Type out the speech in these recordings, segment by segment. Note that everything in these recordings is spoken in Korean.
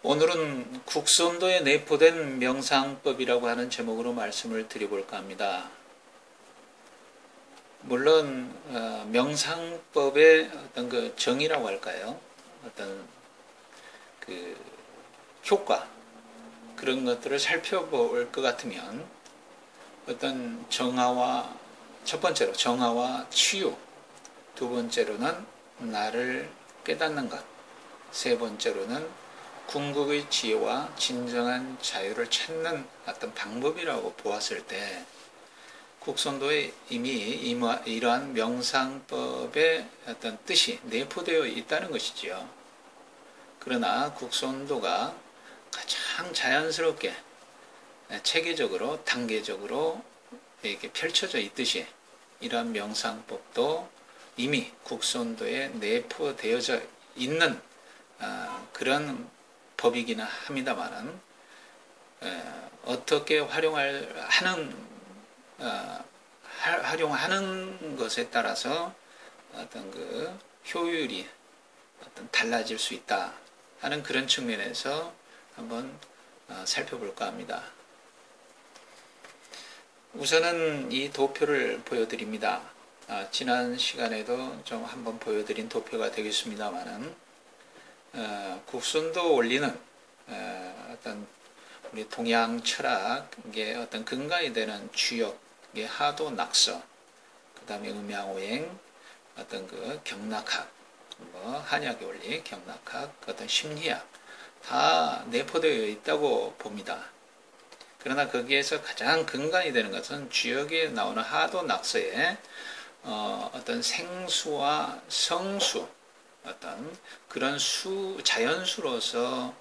오늘은 국선도에 내포된 명상법이라고 하는 제목으로 말씀을 드려볼까 합니다. 물론 명상법의 어떤 그 정의라고 할까요? 어떤 그 효과 그런 것들을 살펴볼 것 같으면 어떤 첫 번째로 정화와 치유, 두 번째로는 나를 깨닫는 것, 세 번째로는 궁극의 지혜와 진정한 자유를 찾는 어떤 방법이라고 보았을 때 국선도에 이미 이러한 명상법의 어떤 뜻이 내포되어 있다는 것이지요. 그러나 국선도가 가장 자연스럽게 체계적으로 단계적으로 이렇게 펼쳐져 있듯이 이러한 명상법도 이미 국선도에 내포되어져 있는 그런 법이기는 합니다만은 어떻게 활용하는 것에 따라서 어떤 그 효율이 어떤 달라질 수 있다 하는 그런 측면에서 한번 살펴볼까 합니다. 우선은 이 도표를 보여드립니다. 지난 시간에도 좀 한번 보여드린 도표가 되겠습니다만은 국선도 원리는 어떤 우리 동양 철학의 어떤 근간이 되는 주역의 하도 낙서, 그 다음에 음양오행, 어떤 그 경락학, 한약의 원리, 경락학, 어떤 심리학 다 내포되어 있다고 봅니다. 그러나 거기에서 가장 근간이 되는 것은 주역에 나오는 하도 낙서의 어떤 생수와 성수, 어떤 그런 자연수로서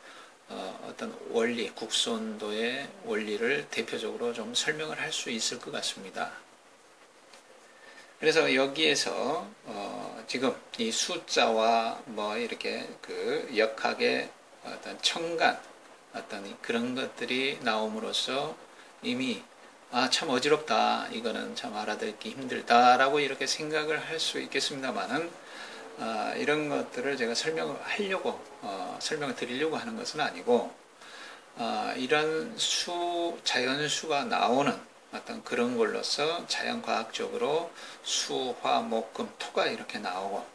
어떤 원리, 국선도의 원리를 대표적으로 좀 설명을 할 수 있을 것 같습니다. 그래서 여기에서 지금 이 숫자와 이렇게 그 역학의 어떤 첨간, 어떤 그런 것들이 나옴으로써 이미 참 어지럽다, 이거는 참 알아듣기 힘들다라고 이렇게 생각을 할 수 있겠습니다만은 이런 것들을 제가 설명을 드리려고 하는 것은 아니고 이런 자연수가 나오는 어떤 그런 걸로서 자연과학적으로 수, 화, 목, 금, 토가 이렇게 나오고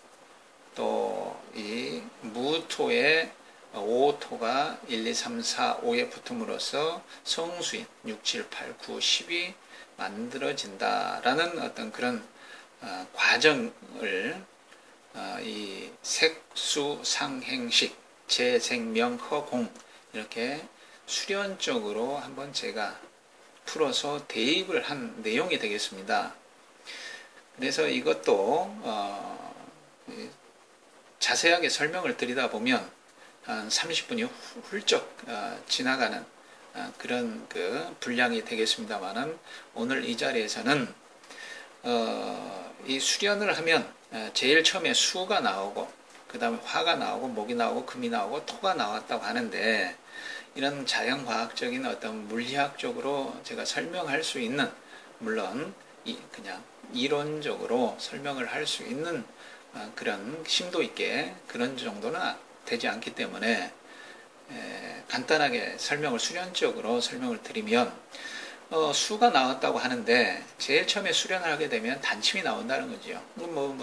또 이 무토의 5토가 1, 2, 3, 4, 5에 붙음으로써 성수인 6, 7, 8, 9, 10이 만들어진다라는 어떤 그런 과정을 이 색수상행식 재생명허공 이렇게 수련적으로 한번 제가 풀어서 대입을 한 내용이 되겠습니다. 그래서 이것도 자세하게 설명을 드리다 보면 한 30분이 훌쩍 지나가는 그런 그 분량이 되겠습니다만은 오늘 이 자리에서는 이 수련을 하면 제일 처음에 수가 나오고 그 다음에 화가 나오고 목이 나오고 금이 나오고 토가 나왔다고 하는데 이런 자연과학적인 어떤 물리학적으로 제가 설명할 수 있는, 물론 그냥 이론적으로 설명을 할 수 있는 그런 심도 있게 그런 정도는 되지 않기 때문에 간단하게 수련적으로 설명을 드리면 수가 나왔다고 하는데 제일 처음에 수련을 하게 되면 단침이 나온다는 거죠.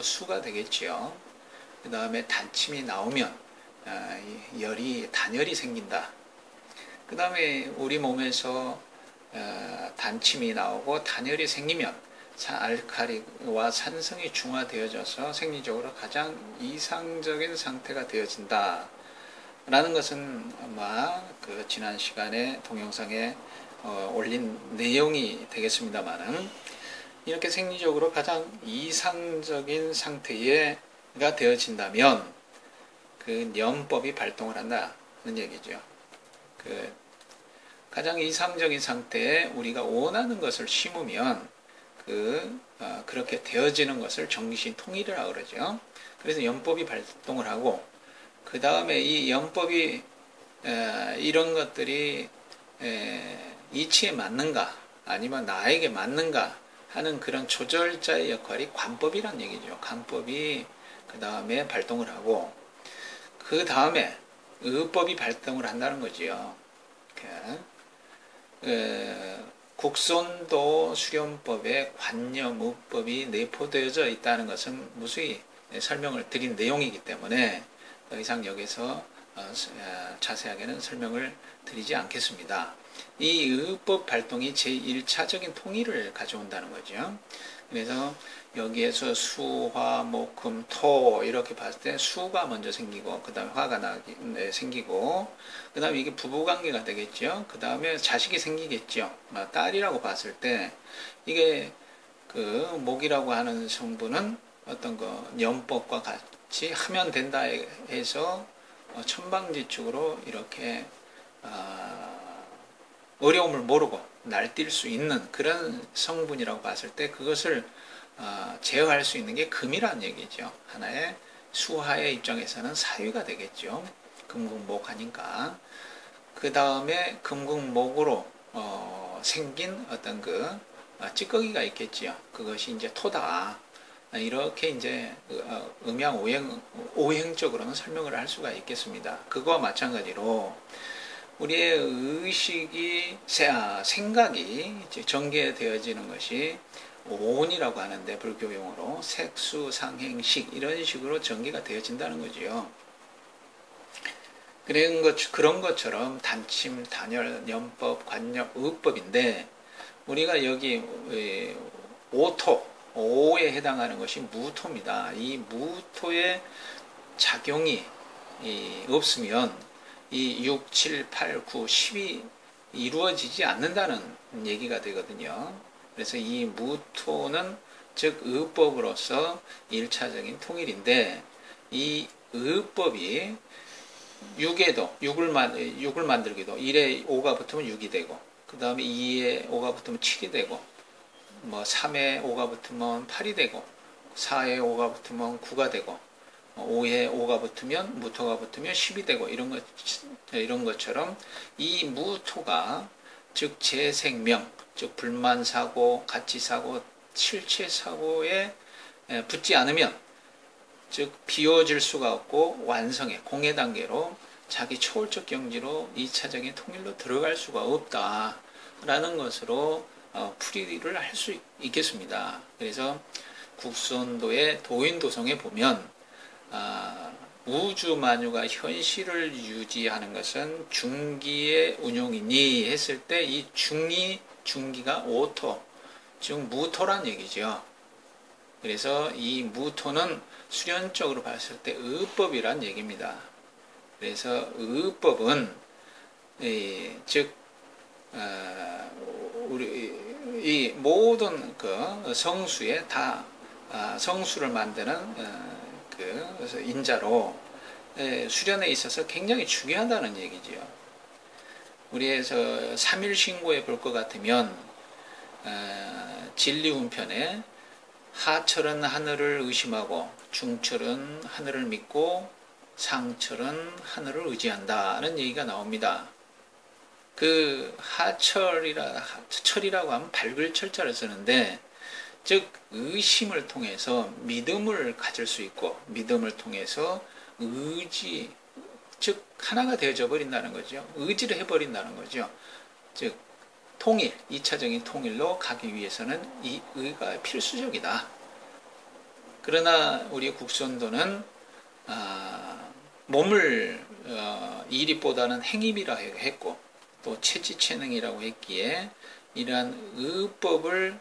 수가 되겠지요. 그 다음에 단침이 나오면 단열이 생긴다. 그 다음에 우리 몸에서 단침이 나오고 단열이 생기면 알칼리와 산성이 중화되어져서 생리적으로 가장 이상적인 상태가 되어진다 라는 것은 아마 그 지난 시간에 동영상에 올린 내용이 되겠습니다만은 이렇게 생리적으로 가장 이상적인 상태가 되어진다면 그 염법이 발동을 한다는 얘기죠. 그 가장 이상적인 상태에 우리가 원하는 것을 심으면 그렇게 되어지는 것을 정신통일이라고 그러죠. 그래서 염법이 발동을 하고 그 다음에 이 염법이 이런 것들이 이치에 맞는가 아니면 나에게 맞는가 하는 그런 조절자의 역할이 관법이란 얘기죠. 관법이 그 다음에 발동을 하고 그 다음에 의법이 발동을 한다는 거지요. 국선도 수련법에 관념의법이 내포되어져 있다는 것은 무수히 설명을 드린 내용이기 때문에 더 이상 여기서 자세하게는 설명을 드리지 않겠습니다. 이 의법 발동이 제1차적인 통일을 가져온다는 거죠. 그래서 여기에서 수, 화, 목, 금, 토 이렇게 봤을 때 수가 먼저 생기고 그 다음에 화가 생기고 그 다음에 이게 부부관계가 되겠죠. 그 다음에 자식이 생기겠죠. 딸이라고 봤을 때 이게 그 목이라고 하는 성분은 어떤 거 연법과 같이 하면 된다 해서 천방지축으로 이렇게 어려움을 모르고 날뛸 수 있는 그런 성분이라고 봤을 때 그것을 제어할 수 있는 게 금이라는 얘기죠. 하나의 수화의 입장에서는 사위가 되겠죠. 금국목 하니까. 그 다음에 금국목으로 생긴 어떤 그 찌꺼기가 있겠지요. 그것이 이제 토다. 이렇게 이제 음양 오행적으로는 설명을 할 수가 있겠습니다. 그거와 마찬가지로 우리의 의식이 생각이 이제 전개되어지는 것이 오온이라고 하는데 불교용어로 색수상행식 이런 식으로 전개가 되어진다는 거지요. 그런 것처럼 단침, 단열, 연법, 관력, 의법인데 우리가 여기 오토, 오에 해당하는 것이 무토입니다. 이 무토의 작용이 없으면 이 6, 7, 8, 9, 10이 이루어지지 않는다는 얘기가 되거든요. 그래서 이 무토는 즉 의법으로서 1차적인 통일인데 이 의법이 6을 만들기도 1에 5가 붙으면 6이 되고 그 다음에 2에 5가 붙으면 7이 되고 3에 5가 붙으면 8이 되고 4에 5가 붙으면 9가 되고 5에 5가 붙으면 무토가 붙으면 10이 되고 이런 것처럼 이 무토가 즉 재생명 즉 불만사고 가치사고 실체사고에 붙지 않으면 즉 비워질 수가 없고 완성의 공의 단계로 자기 초월적 경지로 2차적인 통일로 들어갈 수가 없다라는 것으로 풀이를 할 수 있겠습니다. 그래서 국선도의 도인도성에 보면 우주만유가 현실을 유지하는 것은 중기의 운용이니 했을 때 이 중기가 오토, 즉 무토란 얘기죠. 그래서 이 무토는 수련적으로 봤을 때 의법이란 얘기입니다. 그래서 의법은 즉 우리 이 모든 그 성수에 다 성수를 만드는 그래서 인자로 수련에 있어서 굉장히 중요하다는 얘기지요. 우리에서 3일 신고에 볼 것 같으면 진리훈편에 하철은 하늘을 의심하고 중철은 하늘을 믿고 상철은 하늘을 의지한다는 얘기가 나옵니다. 그 철이라고 하면 밝을 철자를 쓰는데 즉 의심을 통해서 믿음을 가질 수 있고 믿음을 통해서 의지 즉 하나가 되어져 버린다는 거죠. 의지를 해버린다는 거죠. 즉 통일, 2차적인 통일로 가기 위해서는 이 의가 필수적이다. 그러나 우리 국선도는 몸을 이립보다는 행입이라 했고 또 체지체능이라고 했기에 이러한 의법을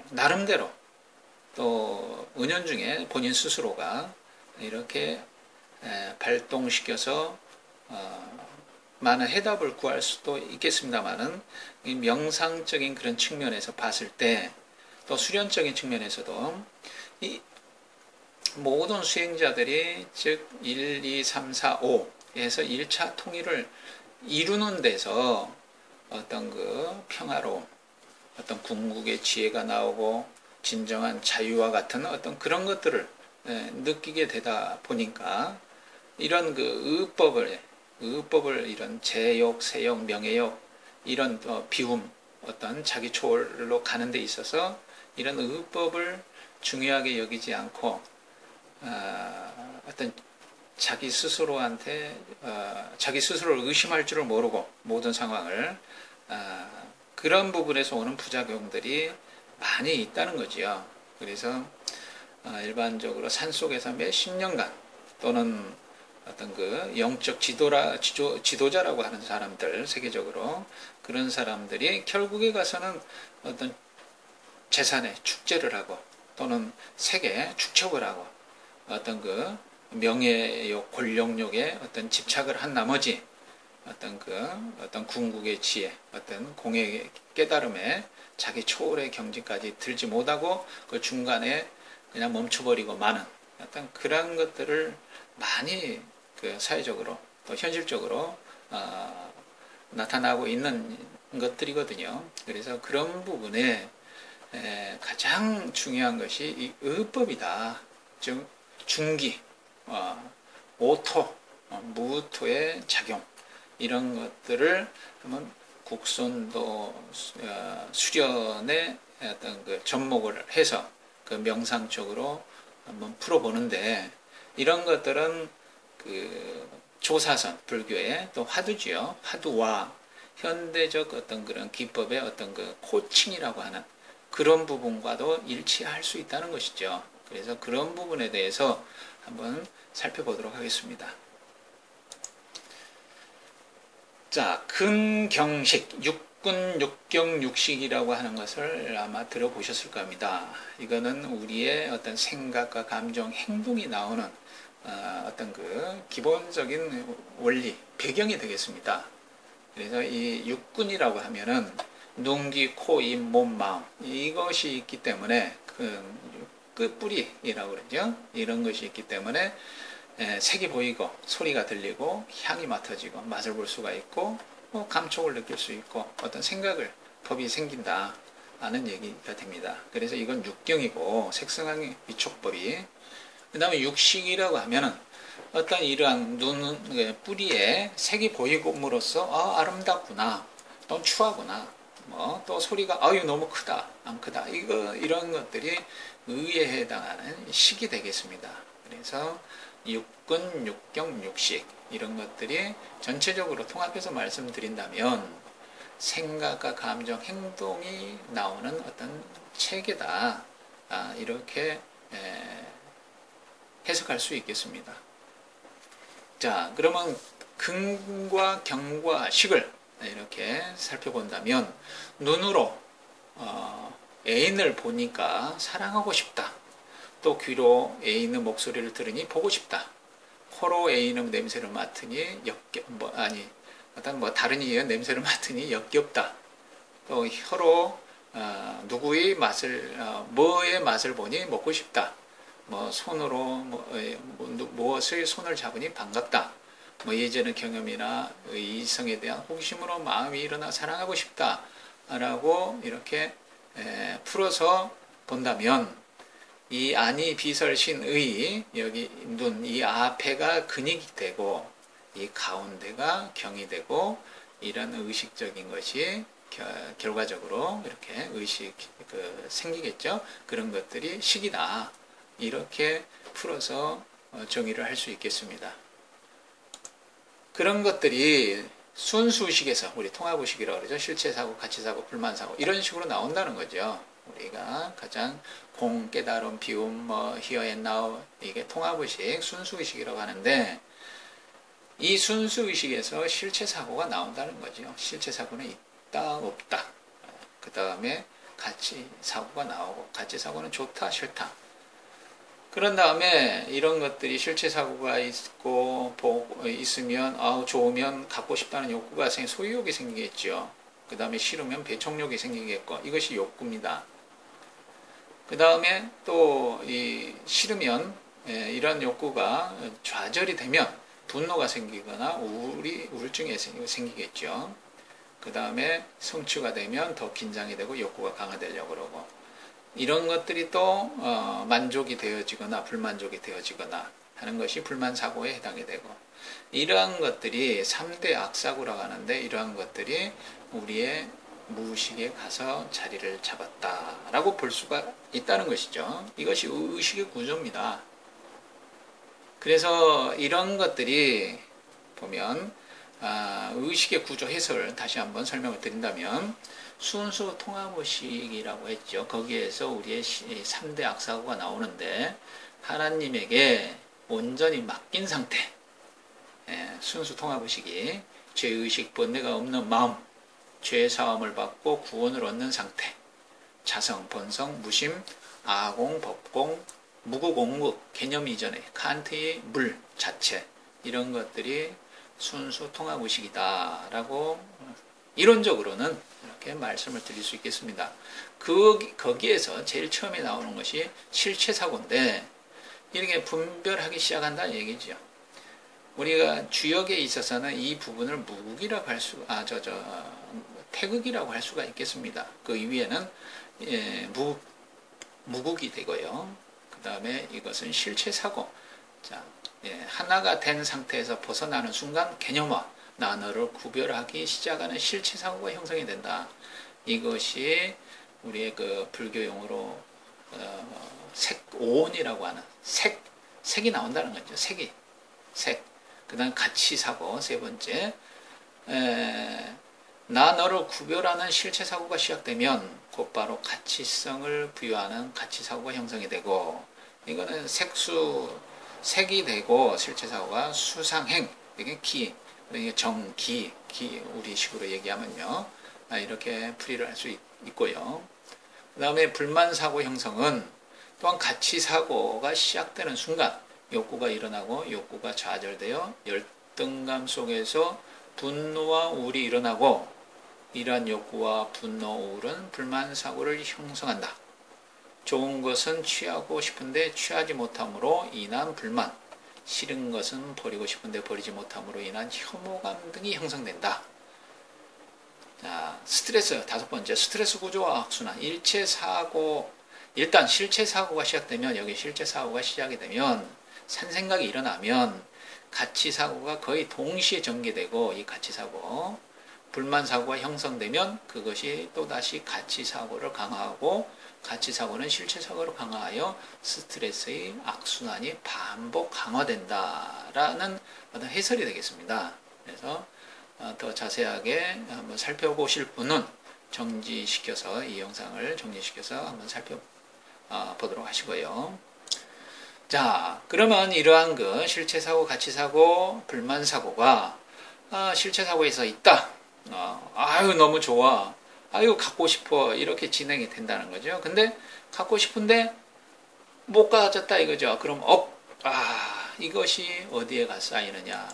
나름대로 또 은연중에 본인 스스로가 이렇게 발동시켜서 많은 해답을 구할 수도 있겠습니다만은 명상적인 그런 측면에서 봤을 때 또 수련적인 측면에서도 이 모든 수행자들이 즉 1, 2, 3, 4, 5에서 1차 통일을 이루는 데서 어떤 그 평화로움, 어떤 궁극의 지혜가 나오고 진정한 자유와 같은 어떤 그런 것들을 느끼게 되다 보니까 이런 그 의법을 이런 재욕, 세욕, 명예욕 이런 비움 어떤 자기 초월로 가는 데 있어서 이런 의법을 중요하게 여기지 않고 어떤 자기 스스로한테 자기 스스로를 의심할 줄을 모르고 모든 상황을 그런 부분에서 오는 부작용들이 많이 있다는 거지요. 그래서 일반적으로 산속에서 몇십 년간 또는 어떤 그 영적 지도자라고 하는 사람들, 세계적으로 그런 사람들이 결국에 가서는 어떤 재산에 축제를 하고 또는 세계에 축적을 하고 어떤 그 명예욕, 권력욕에 어떤 집착을 한 나머지 어떤 궁극의 지혜, 어떤 공의 깨달음에 자기 초월의 경지까지 들지 못하고 그 중간에 그냥 멈춰버리고 마는 어떤 그런 것들을 많이 그 사회적으로 또 현실적으로 나타나고 있는 것들이거든요. 그래서 그런 부분에 가장 중요한 것이 이 의법이다. 즉 중기, 오토, 무토의 작용 이런 것들을 한번 국선도 수련의 어떤 그 접목을 해서 그 명상적으로 한번 풀어보는데 이런 것들은 그 조사선 불교의 또 화두지요. 화두와 현대적 어떤 그런 기법의 어떤 그 코칭이라고 하는 그런 부분과도 일치할 수 있다는 것이죠. 그래서 그런 부분에 대해서 한번 살펴보도록 하겠습니다. 자, 근경식, 육군, 육경, 육식이라고 하는 것을 아마 들어보셨을 겁니다. 이거는 우리의 어떤 생각과 감정, 행동이 나오는 어떤 그 기본적인 원리, 배경이 되겠습니다. 그래서 이 육군이라고 하면은 눈, 귀, 코, 입, 몸, 마음 이것이 있기 때문에 그 끝뿌리라고 그러죠. 이런 것이 있기 때문에 색이 보이고 소리가 들리고 향이 맡아지고 맛을 볼 수가 있고 감촉을 느낄 수 있고 어떤 생각을 법이 생긴다 하는 얘기가 됩니다. 그래서 이건 육경이고 색성한 위촉법이 그 다음에 육식이라고 하면은 어떤 이러한 눈 뿌리에 색이 보이고으로써 아름답구나 또 추하구나 또 소리가 아유 너무 크다 안 크다 이런 것들이 의에 해당하는 식이 되겠습니다. 그래서 육군, 육경, 육식 이런 것들이 전체적으로 통합해서 말씀드린다면 생각과 감정, 행동이 나오는 어떤 체계다 이렇게 해석할 수 있겠습니다. 자, 그러면 근과 경과 식을 이렇게 살펴본다면 눈으로 애인을 보니까 사랑하고 싶다. 또 귀로 애인의 목소리를 들으니 보고 싶다. 코로 애인의 냄새를 맡으니 다른 이의 냄새를 맡으니 역겹다. 또 혀로 누구의 맛을 뭐의 맛을 보니 먹고 싶다. 손으로 무엇의 손을 잡으니 반갑다. 예전의 경험이나 이성에 대한 호기심으로 마음이 일어나 사랑하고 싶다. 라고 이렇게 풀어서 본다면 이 아니 비설신의 여기 눈 이 앞에가 근익이 되고 이 가운데가 경이 되고 이런 의식적인 것이 결과적으로 이렇게 의식 생기겠죠. 그런 것들이 식이다. 이렇게 풀어서 정의를 할 수 있겠습니다. 그런 것들이 순수의식에서 우리 통합의식이라고 그러죠. 실체사고, 가치사고, 불만사고 이런 식으로 나온다는 거죠. 우리가 가장 공, 깨달음, 비움, here and now 이게 통합의식, 순수의식이라고 하는데 이 순수의식에서 실체사고가 나온다는 거죠. 실체사고는 있다, 없다. 그 다음에 가치사고가 나오고 가치사고는 좋다, 싫다. 그런 다음에 이런 것들이 실체사고가 있으면 좋으면 갖고 싶다는 욕구가 소유욕이 생기겠죠. 그 다음에 싫으면 배척욕이 생기겠고 이것이 욕구입니다. 그 다음에 또 싫으면 이런 욕구가 좌절이 되면 분노가 생기거나 우울증이 생기겠죠. 그 다음에 성취가 되면 더 긴장이 되고 욕구가 강화되려고 그러고 이런 것들이 또 만족이 되어지거나 불만족이 되어지거나 하는 것이 불만사고에 해당이 되고 이러한 것들이 3대 악사고라고 하는데 이러한 것들이 우리의 무의식에 가서 자리를 잡았다라고 볼 수가 있다는 것이죠. 이것이 의식의 구조입니다. 그래서 이런 것들이 보면 의식의 구조 해설을 다시 한번 설명을 드린다면 순수 통합의식이라고 했죠. 거기에서 우리의 3대 악사고가 나오는데 하나님에게 온전히 맡긴 상태, 순수 통합의식이 죄의식, 번뇌가 없는 마음, 죄의 사함을 받고 구원을 얻는 상태, 자성, 본성, 무심, 아공, 법공, 무구공급, 개념 이전에 칸트의 물 자체, 이런 것들이 순수 통합의식이다 라고 이론적으로는 이렇게 말씀을 드릴 수 있겠습니다. 거기에서 제일 처음에 나오는 것이 실체사고인데 이렇게 분별하기 시작한다는 얘기죠. 우리가 주역에 있어서는 이 부분을 무국이라고 할 수가, 태극이라고 할 수가 있겠습니다. 그 위에는 무국이 되고요. 그 다음에 이것은 실체사고. 자, 하나가 된 상태에서 벗어나는 순간 개념화, 나 너를 구별하기 시작하는 실체사고가 형성이 된다. 이것이 우리의 그 불교 용어로 색오온이라고 하는 색이 나온다는 거죠. 색. 그 다음 가치사고, 세 번째. 나 너를 구별하는 실체사고가 시작되면 곧바로 가치성을 부여하는 가치사고가 형성이 되고, 이거는 색이 되고 실체사고가 수상행, 이게 기, 정기, 우리 식으로 얘기하면요. 이렇게 풀이를 할 수 있고요. 그 다음에 불만사고 형성은 또한 가치사고가 시작되는 순간 욕구가 일어나고 욕구가 좌절되어 열등감 속에서 분노와 우울이 일어나고 이러한 욕구와 분노, 우울은 불만사고를 형성한다. 좋은 것은 취하고 싶은데 취하지 못함으로 인한 불만, 싫은 것은 버리고 싶은데 버리지 못함으로 인한 혐오감 등이 형성된다. 자, 스트레스, 다섯 번째, 스트레스 구조와 악순환, 일단 실체사고가 시작되면, 여기 실체사고가 시작이 되면, 산생각이 일어나면, 가치사고가 거의 동시에 전개되고, 이 가치사고, 불만사고가 형성되면, 그것이 또다시 가치사고를 강화하고, 가치사고는 실체사고를 강화하여 스트레스의 악순환이 반복 강화된다라는 어떤 해설이 되겠습니다. 그래서 더 자세하게 한번 살펴보실 분은 정지시켜서 이 영상을 정리시켜서 한번 살펴보도록 하시고요. 자, 그러면 이러한 그 실체사고, 가치사고, 불만사고가 실체사고에서 있다. 아유 너무 좋아. 아유 갖고 싶어. 이렇게 진행이 된다는 거죠. 근데 갖고 싶은데 못 가졌다 이거죠. 그럼 이것이 어디에 가서 쌓이느냐.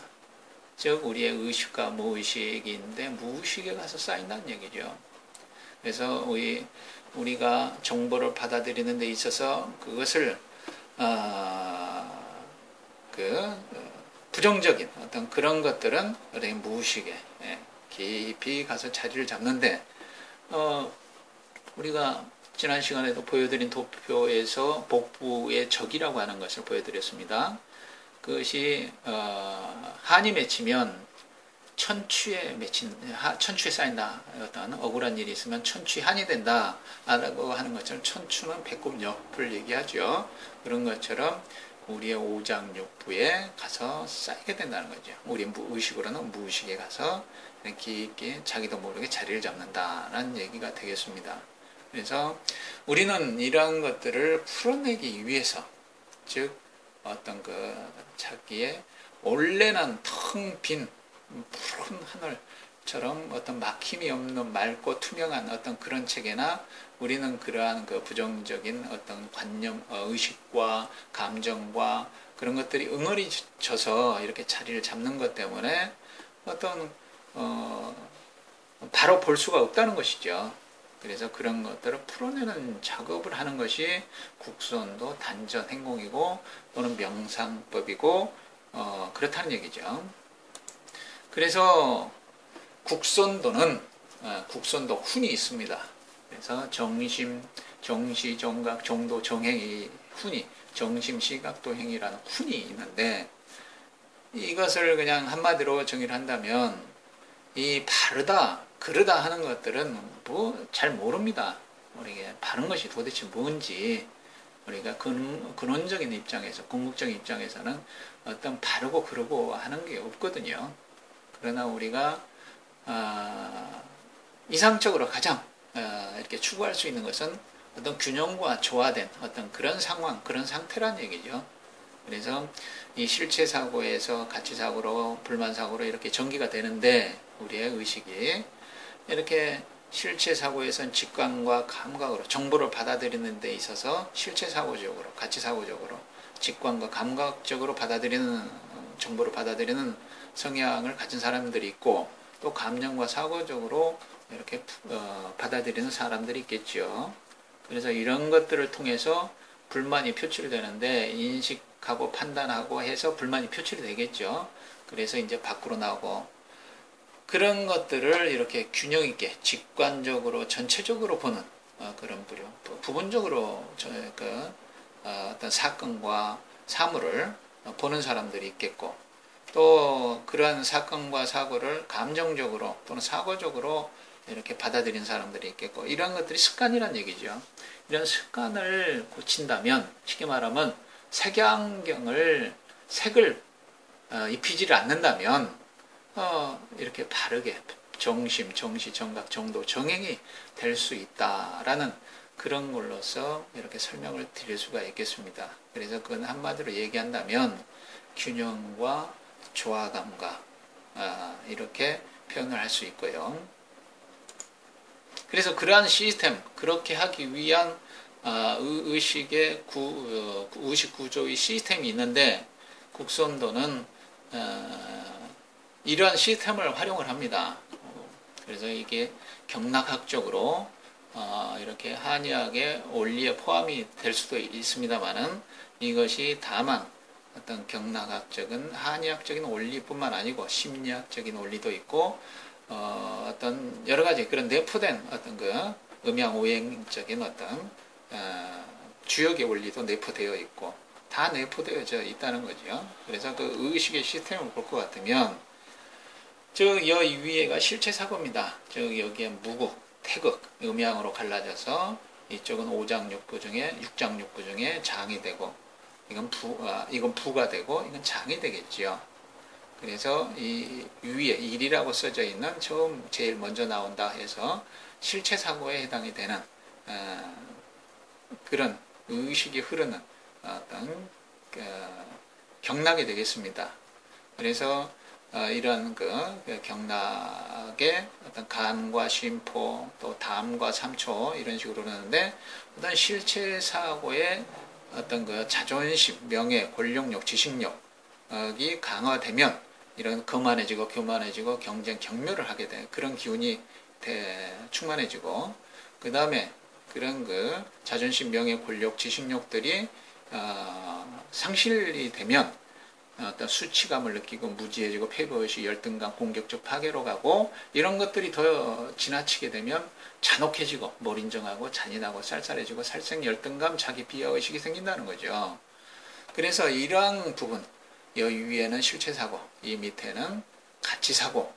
즉 우리의 의식과 무의식이 있는데 무의식에 가서 쌓인다는 얘기죠. 그래서 우리가 정보를 받아들이는 데 있어서 그것을 부정적인 어떤 그런 것들은 무의식에 깊이 가서 자리를 잡는데 우리가 지난 시간에도 보여드린 도표에서 복부의 적이라고 하는 것을 보여드렸습니다. 그것이 한이 맺히면 천추에 쌓인다. 어떤 억울한 일이 있으면 천추한이 된다 라고 하는 것처럼, 천추는 배꼽 옆을 얘기하죠. 그런 것처럼 우리의 오장육부에 가서 쌓이게 된다는 거죠. 우리 의식으로는 무의식에 가서 깊게 자기도 모르게 자리를 잡는다라는 얘기가 되겠습니다. 그래서 우리는 이러한 것들을 풀어내기 위해서, 즉 어떤 자기의 원래는 텅 빈 푸른 하늘처럼 어떤 막힘이 없는 맑고 투명한 어떤 그런 체계나, 우리는 그러한 부정적인 어떤 관념, 의식과 감정과 그런 것들이 응어리져서 이렇게 자리를 잡는 것 때문에 어떤 바로 볼 수가 없다는 것이죠. 그래서 그런 것들을 풀어내는 작업을 하는 것이 국선도 단전 행공이고 또는 명상법이고 그렇다는 얘기죠. 그래서 국선도는 국선도 훈이 있습니다. 그래서 정심, 정시, 정각, 정도, 정행이 훈이, 정심, 시각도, 행이라는 훈이 있는데, 이것을 그냥 한마디로 정의를 한다면 이 바르다, 그르다 하는 것들은 잘 모릅니다. 우리게 바른 것이 도대체 뭔지 우리가 근원적인 입장에서, 궁극적인 입장에서는 어떤 바르고 그르고 하는 게 없거든요. 그러나 우리가 이상적으로 가장 이렇게 추구할 수 있는 것은 어떤 균형과 조화된 어떤 그런 상황, 그런 상태란 얘기죠. 그래서 이 실체 사고에서 가치 사고로, 불만 사고로 이렇게 전개가 되는데, 우리의 의식이 이렇게 실체 사고에서는 직관과 감각으로 정보를 받아들이는 데 있어서 실체 사고적으로, 가치 사고적으로, 직관과 감각적으로 받아들이는, 정보를 받아들이는 성향을 가진 사람들이 있고, 또 감정과 사고적으로 이렇게 받아들이는 사람들이 있겠죠. 그래서 이런 것들을 통해서 불만이 표출이 되는데, 인식하고 판단하고 해서 불만이 표출이 되겠죠. 그래서 이제 밖으로 나오고, 그런 것들을 이렇게 균형 있게 직관적으로 전체적으로 보는 그런 부분적으로 어떤 사건과 사물을 보는 사람들이 있겠고, 또 그런 사건과 사고를 감정적으로 또는 사고적으로 이렇게 받아들인 사람들이 있겠고, 이런 것들이 습관이란 얘기죠. 이런 습관을 고친다면, 쉽게 말하면 색을 입히지를 않는다면 이렇게 바르게 정심, 정시, 정각, 정도, 정행이 될 수 있다라는 그런 걸로서 이렇게 설명을 드릴 수가 있겠습니다. 그래서 그건 한마디로 얘기한다면 균형과 조화감과 이렇게 표현을 할 수 있고요. 그래서 그러한 시스템, 그렇게 하기 위한 의식의 의식 구조의 시스템이 있는데, 국선도는 이러한 시스템을 활용을 합니다. 그래서 이게 경락학적으로 이렇게 한의학의 원리에 포함이 될 수도 있습니다만은, 이것이 다만 어떤 경락학적인 한의학적인 원리뿐만 아니고 심리학적인 원리도 있고, 어떤 여러 가지 그런 내포된 어떤 음양오행적인 어떤 주역의 원리도 내포되어 있고, 다 내포되어져 있다는 거죠. 그래서 그 의식의 시스템을 볼 것 같으면, 이 위에가 실체 사고입니다. 여기에 무국, 태극, 음양으로 갈라져서 이쪽은 오장육부 중에, 육장육부 중에 장이 되고, 이건 부가 되고, 이건 장이 되겠지요. 그래서 이 위에 일이라고 써져 있는 제일 먼저 나온다 해서 실체 사고에 해당이 되는 그런 의식이 흐르는 어떤 경락이 되겠습니다. 그래서 이런 경락의 어떤 간과 심포, 또 담과 삼초 이런 식으로 그러는데, 어떤 실체 사고의 어떤 자존심, 명예, 권력욕, 지식욕이 강화되면 이런 거만해지고 교만해지고 경쟁, 경멸을 하게 돼. 그런 기운이 충만해지고, 그 다음에 그런 자존심, 명예, 권력, 지식욕들이 상실이 되면 어떤 수치감을 느끼고 무지해지고 패배의식, 열등감, 공격적 파괴로 가고, 이런 것들이 더 지나치게 되면 잔혹해지고 몰인정하고 잔인하고 쌀쌀해지고 살생, 열등감, 자기 비하의식이 생긴다는 거죠. 그래서 이러한 부분, 여기 위에는 실체사고, 이 밑에는 가치사고,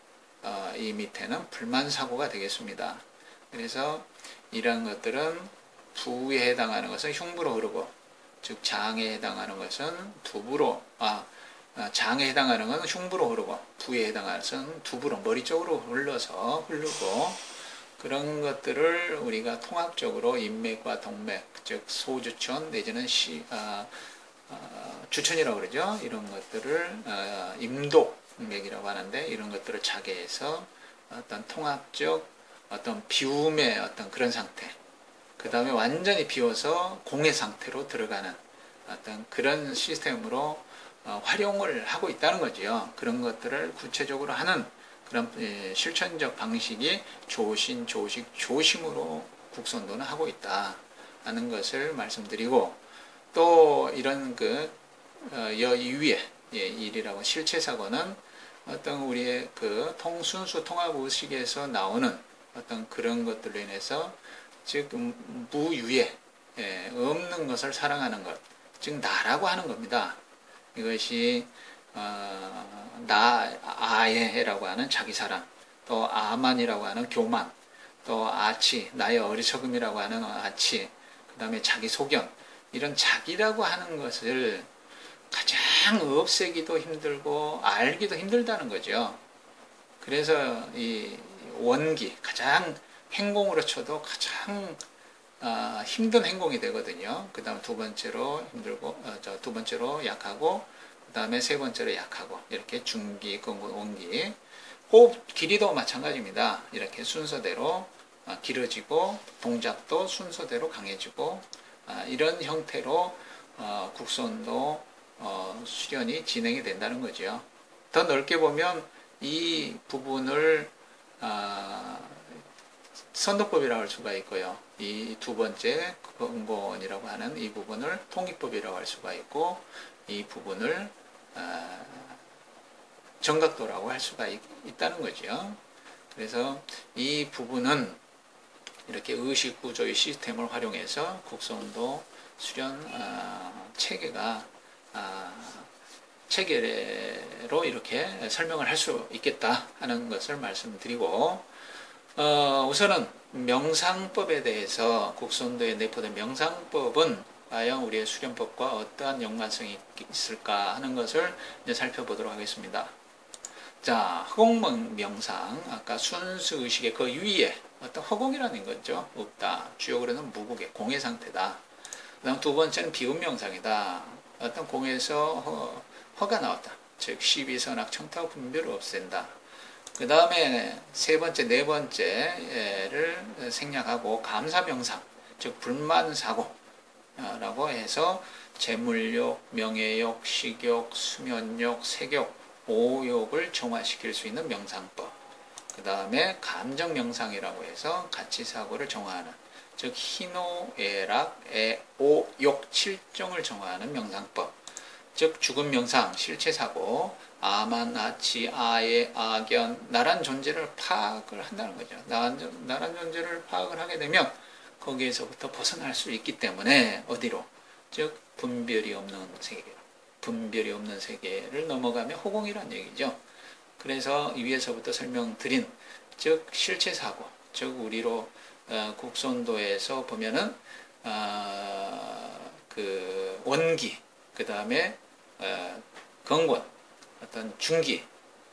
이 밑에는 불만사고가 되겠습니다. 그래서 이러한 것들은 부에 해당하는 것은 흉부로 흐르고, 즉 장에 해당하는 것은 장에 해당하는 것은 흉부로 흐르고, 부에 해당하는 것은 두부로, 머리 쪽으로 흐르고, 그런 것들을 우리가 통합적으로 인맥과 동맥, 즉 소주천 내지는 주천이라고 그러죠. 이런 것들을 임독맥이라고 하는데, 이런 것들을 자계해서 어떤 통합적 어떤 비움의 어떤 그런 상태, 그 다음에 완전히 비워서 공의 상태로 들어가는 어떤 그런 시스템으로 활용을 하고 있다는 거죠. 그런 것들을 구체적으로 하는 그런 실천적 방식이 조신, 조식, 조심으로 국선도는 하고 있다 하는 것을 말씀드리고, 또 이런 위에 일이라고 실체사고는 어떤 우리의 순수 통합의식에서 나오는 어떤 그런 것들로 인해서, 즉 무유에 없는 것을 사랑하는 것, 즉 나라고 하는 겁니다. 이것이 아예라고 하는 자기사랑, 또 아만이라고 하는 교만, 또 아치, 나의 어리석음이라고 하는 아치, 그 다음에 자기 소견, 이런 자기라고 하는 것을 가장 없애기도 힘들고 알기도 힘들다는 거죠. 그래서 이 원기, 가장 행공으로 쳐도 가장 힘든 행공이 되거든요. 그 다음 두 번째로 힘들고, 두 번째로 약하고, 그 다음에 세 번째로 약하고, 이렇게 중기, 근군, 원기. 호흡 길이도 마찬가지입니다. 이렇게 순서대로 길어지고, 동작도 순서대로 강해지고, 이런 형태로 국선도 수련이 진행이 된다는 거죠. 더 넓게 보면 이 부분을 선도법이라고 할 수가 있고요. 이 두 번째 근본이라고 하는 이 부분을 통기법이라고 할 수가 있고, 이 부분을 정각도라고 할 수가 있다는 거죠. 그래서 이 부분은 이렇게 의식 구조의 시스템을 활용해서 국선도 수련 체계가 체계로 이렇게 설명을 할 수 있겠다 하는 것을 말씀드리고, 우선은 명상법에 대해서 국선도에 내포된 명상법은 과연 우리의 수련법과 어떠한 연관성이 있을까 하는 것을 이제 살펴보도록 하겠습니다. 자, 허공 명상, 아까 순수 의식의 그 위에 어떤 허공이라는 거죠. 없다. 주역으로는 무국의 공의 상태다. 그 다음 두 번째는 비움 명상이다. 어떤 공에서 허가 나왔다. 즉 시비선악 청탁 분별을 없앤다. 그 다음에 세 번째, 네 번째를 생략하고 감사 명상, 즉 불만 사고라고 해서 재물욕, 명예욕, 식욕, 수면욕, 색욕, 오욕을 정화시킬 수 있는 명상법. 그 다음에 감정 명상이라고 해서 가치 사고를 정화하는, 즉 희노, 애락, 오, 욕, 칠정을 정화하는 명상법. 즉 죽음 명상, 실체 사고, 아만, 아치, 아예, 아견, 나란 존재를 파악을 한다는 거죠. 나란 존재를 파악을 하게 되면 거기에서부터 벗어날 수 있기 때문에 어디로? 즉 분별이 없는 세계, 분별이 없는 세계를 넘어가면 허공이란 얘기죠. 그래서 위에서부터 설명드린 즉 실체 사고, 즉 우리로 국선도에서 보면은 그 원기, 그 다음에 근본, 어떤 중기,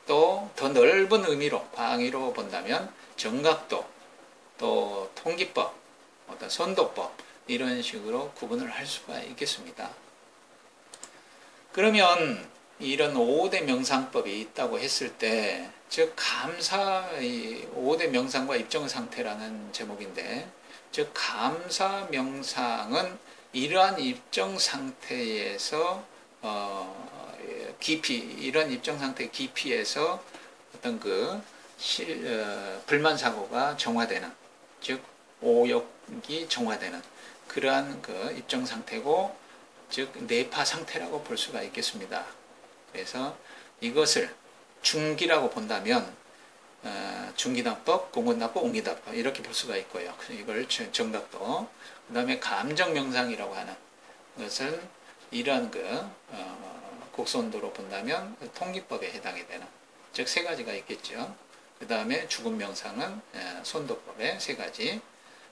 또 더 넓은 의미로 광의로 본다면 정각도, 또 통기법, 어떤 선도법, 이런 식으로 구분을 할 수가 있겠습니다. 그러면 이런 5대 명상법이 있다고 했을 때, 즉 감사, 5대 명상과 입정 상태라는 제목인데, 즉 감사 명상은 이러한 입정 상태에서 깊이, 이런 입정 상태 깊이에서 어떤 불만 사고가 정화되는, 즉 오욕이 정화되는 그러한 입정 상태고, 즉 내파 상태라고 볼 수가 있겠습니다. 그래서 이것을 중기라고 본다면 중기납법, 공건납법, 옹기납법 이렇게 볼 수가 있고요. 이걸 정각도. 그 다음에 감정 명상이라고 하는 것은 이러한 곡선도로 본다면 통기법에 해당이 되는, 즉 세 가지가 있겠죠. 그 다음에 죽음 명상은 손도법의 세 가지,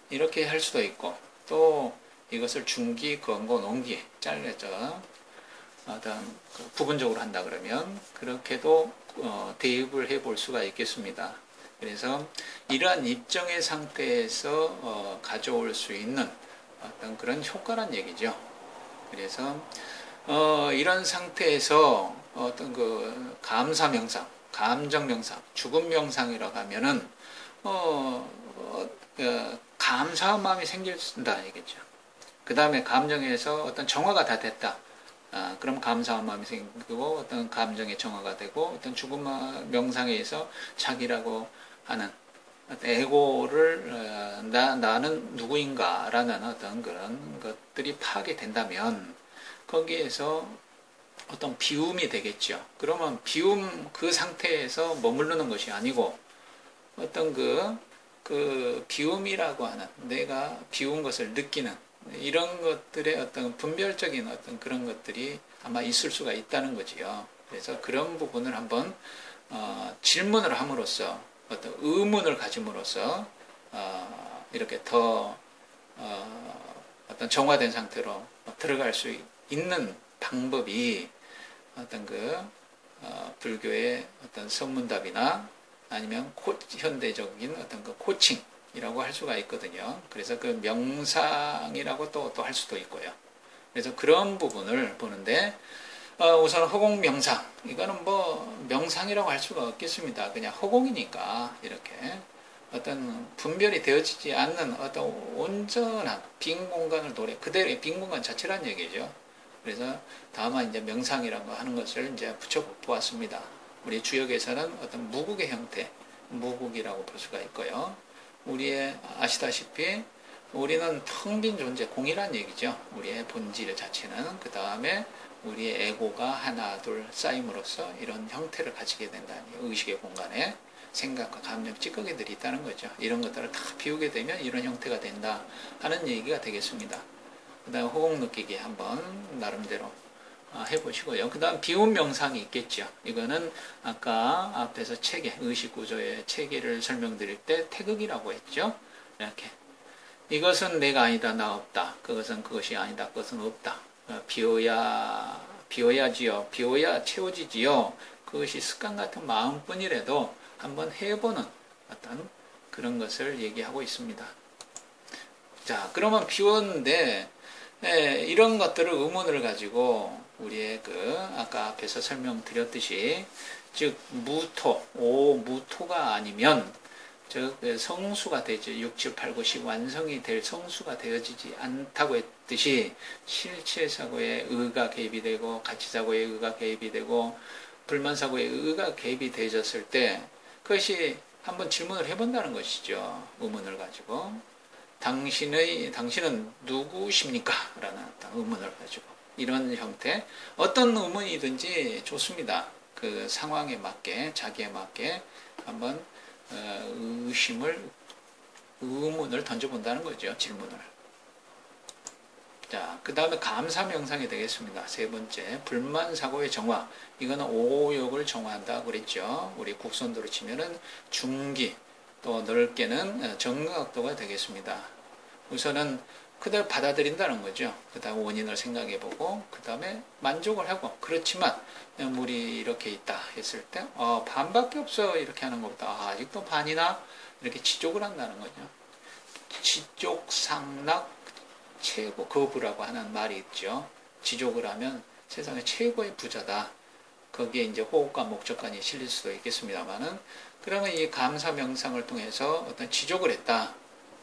이렇게 할 수도 있고, 또 이것을 중기, 건곤, 옹기 잘라서 부분적으로 한다 그러면 그렇게도 대입을 해볼 수가 있겠습니다. 그래서 이러한 입정의 상태에서 가져올 수 있는 어떤 그런 효과란 얘기죠. 그래서 이런 상태에서 어떤 감사 명상, 감정 명상, 죽음 명상이라고 하면은 감사한 마음이 생긴다 이겠죠. 그 다음에 감정에서 어떤 정화가 다 됐다. 그럼 감사한 마음이 생기고 어떤 감정의 정화가 되고, 어떤 죽음 명상에 의해서 자기라고 하는 에고를 나는 누구인가라는 어떤 그런 것들이 파악이 된다면 거기에서 어떤 비움이 되겠죠. 그러면 비움 그 상태에서 머무르는 것이 아니고 어떤 그 비움이라고 하는, 내가 비운 것을 느끼는 이런 것들의 어떤 분별적인 어떤 그런 것들이 아마 있을 수가 있다는 거지요. 그래서 그런 부분을 한번 질문을 함으로써, 어떤 의문을 가짐으로써 이렇게 더 어떤 정화된 상태로 들어갈 수 있는 방법이 어떤 불교의 어떤 선문답이나 아니면 현대적인 어떤 코칭이라고 할 수가 있거든요. 그래서 그 명상이라고 또 할 수도 있고요. 그래서 그런 부분을 보는데, 우선 허공 명상. 이거는 명상이라고 할 수가 없겠습니다. 그냥 허공이니까 이렇게 어떤 분별이 되어지지 않는 어떤 온전한 빈 공간을 그대로의 빈 공간 자체란 얘기죠. 그래서 다만 이제 명상이라고 하는 것을 이제 붙여 보았습니다. 우리 주역에서는 어떤 무국의 형태, 무국이라고 볼 수가 있고요. 우리의 아시다시피 우리는 텅 빈 존재, 공이란 얘기죠. 우리의 본질 자체는. 그 다음에 우리의 에고가 하나, 둘 쌓임으로써 이런 형태를 가지게 된다는 의식의 공간에 생각과 감정, 찌꺼기들이 있다는 거죠. 이런 것들을 다 비우게 되면 이런 형태가 된다 하는 얘기가 되겠습니다. 그 다음 호흡 느끼기 한번 나름대로 해보시고요. 그 다음 비움 명상이 있겠죠. 이거는 아까 앞에서 체계, 의식구조의 체계를 설명드릴 때 태극이라고 했죠. 이렇게 이것은 내가 아니다, 나 없다. 그것은 그것이 아니다, 그것은 없다. 비워야지요. 비워야 채워지지요. 그것이 습관 같은 마음뿐이라도 한번 해보는 어떤 그런 것을 얘기하고 있습니다. 자, 그러면 비웠는데 이런 것들을 의문을 가지고 우리의 아까 앞에서 설명드렸듯이 즉 무토가 아니면 즉 성수가 되죠. 6, 7, 8, 9, 10 완성이 될 성수가 되어지지 않다고 했듯이 실체사고에 의가 개입이 되고 가치사고에 의가 개입이 되고 불만사고에 의가 개입이 되어졌을 때 그것이 한번 질문을 해본다는 것이죠. 의문을 가지고 당신은 누구십니까? 라는 의문을 가지고 이런 형태 어떤 의문이든지 좋습니다. 그 상황에 맞게 자기에 맞게 한번 의문을 던져본다는 거죠. 질문을. 자, 그 다음에 감사 명상이 되겠습니다. 세 번째, 불만사고의 정화. 이거는 오욕을 정화한다고 그랬죠. 우리 국선도로 치면은 중기, 또 넓게는 정각도가 되겠습니다. 우선은 그대로 받아들인다는 거죠. 그 다음 원인을 생각해보고, 그 다음에 만족을 하고, 그렇지만, 물이 이렇게 있다 했을 때, 반밖에 없어. 이렇게 하는 것보다, 아직도 반이나? 이렇게 지족을 한다는 거죠. 지족상락 최고, 거부라고 하는 말이 있죠. 지족을 하면 세상의 최고의 부자다. 거기에 이제 호흡과 목적관이 실릴 수도 있겠습니다만은, 그러면 이 감사 명상을 통해서 어떤 지족을 했다.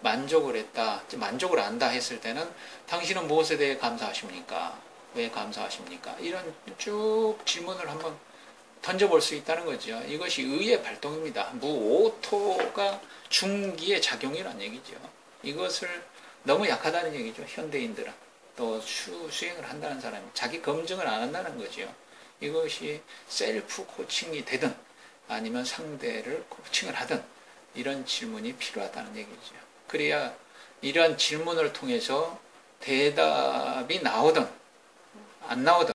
만족을 했다, 만족을 안다 했을 때는 당신은 무엇에 대해 감사하십니까? 왜 감사하십니까? 이런 쭉 질문을 한번 던져볼 수 있다는 거죠. 이것이 의의 발동입니다. 무오토가 중기의 작용이란 얘기죠. 이것을 너무 약하다는 얘기죠. 현대인들은. 또 수행을 한다는 사람이 자기 검증을 안 한다는 거죠. 이것이 셀프 코칭이 되든 아니면 상대를 코칭을 하든 이런 질문이 필요하다는 얘기죠. 그래야 이러한 질문을 통해서 대답이 나오든 안 나오든